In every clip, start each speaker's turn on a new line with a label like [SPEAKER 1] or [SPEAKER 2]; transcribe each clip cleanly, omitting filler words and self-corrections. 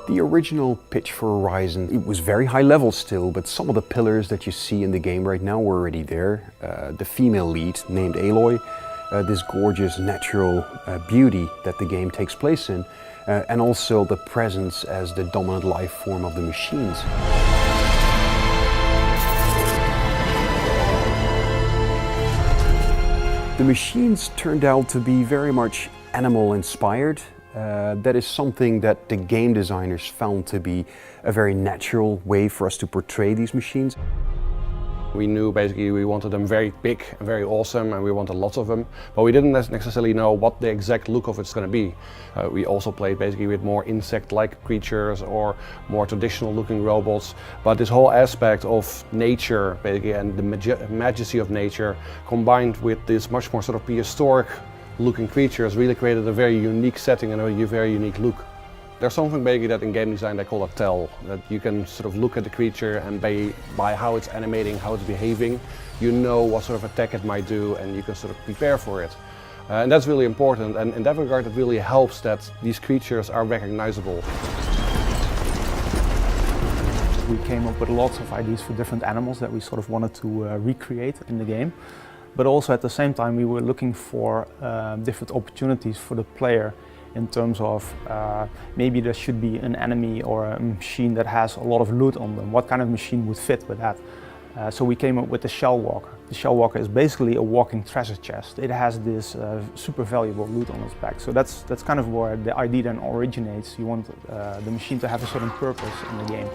[SPEAKER 1] The original pitch for Horizon, it was very high level still, but some of the pillars that you see in the game right now were already there. The female lead, named Aloy, this gorgeous natural beauty that the game takes place in, and also the presence as the dominant life form of the machines. The machines turned out to be very much animal inspired. That is something that the game designers found to be a very natural way for us to portray these machines.
[SPEAKER 2] We knew basically we wanted them very big and very awesome, and we wanted lots of them, but we didn't necessarily know what the exact look of it's going to be. We also played basically with more insect-like creatures or more traditional looking robots, but this whole aspect of nature basically and the majesty of nature combined with this much more sort of prehistoric looking creatures really created a very unique setting and a very unique look. There's something basically that in game design they call a tell, that you can sort of look at the creature and by how it's animating, how it's behaving, you know what sort of attack it might do and you can sort of prepare for it. And that's really important, and in that regard it really helps that these creatures are recognizable.
[SPEAKER 3] We came up with lots of ideas for different animals that we sort of wanted to recreate in the game. But also at the same time we were looking for different opportunities for the player in terms of maybe there should be an enemy or a machine that has a lot of loot on them. What kind of machine would fit with that? So we came up with the Shell Walker. The Shell Walker is basically a walking treasure chest. It has this super valuable loot on its back. So that's kind of where the idea then originates. You want the machine to have a certain purpose in the game.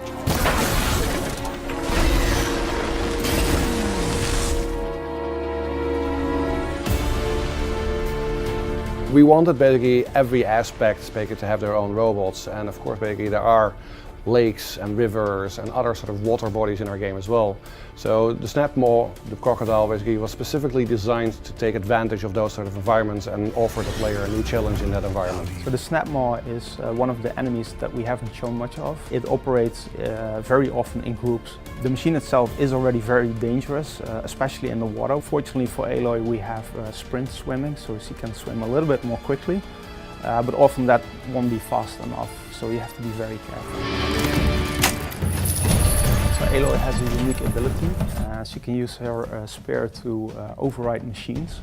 [SPEAKER 2] We wanted basically every aspect basically to have their own robots, and of course basically there are lakes and rivers and other sort of water bodies in our game as well. So the Snapmaw, the crocodile, basically was specifically designed to take advantage of those sort of environments and offer the player a new challenge in that environment.
[SPEAKER 3] So the Snapmaw is one of the enemies that we haven't shown much of. It operates very often in groups. The machine itself is already very dangerous, especially in the water. Fortunately for Aloy we have sprint swimming, so she can swim a little bit more quickly, but often that won't be fast enough, so you have to be very careful. So Aloy has a unique ability. She can use her spear to override machines.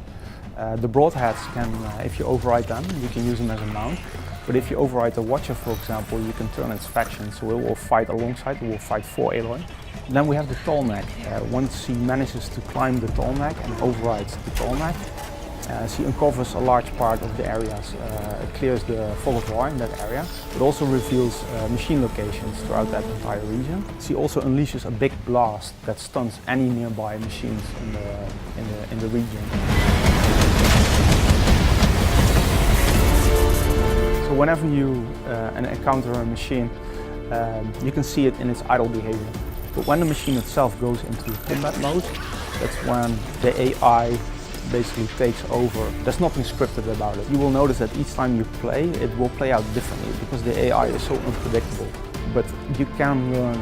[SPEAKER 3] The broadheads can, if you override them, you can use them as a mount. But if you override the Watcher, for example, you can turn its faction, so it will fight alongside, it will fight for Aloy. Then we have the Tallneck. Once she manages to climb the Tallneck and overrides the Tallneck, she uncovers a large part of the areas. It clears the fog of war in that area. It also reveals machine locations throughout that entire region. She also unleashes a big blast that stuns any nearby machines in the region. So whenever you encounter a machine, you can see it in its idle behavior. But when the machine itself goes into combat mode, that's when the AI basically takes over. There's nothing scripted about it. You will notice that each time you play, it will play out differently because the AI is so unpredictable. But you can learn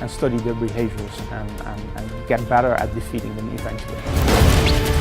[SPEAKER 3] and study their behaviors and get better at defeating them eventually.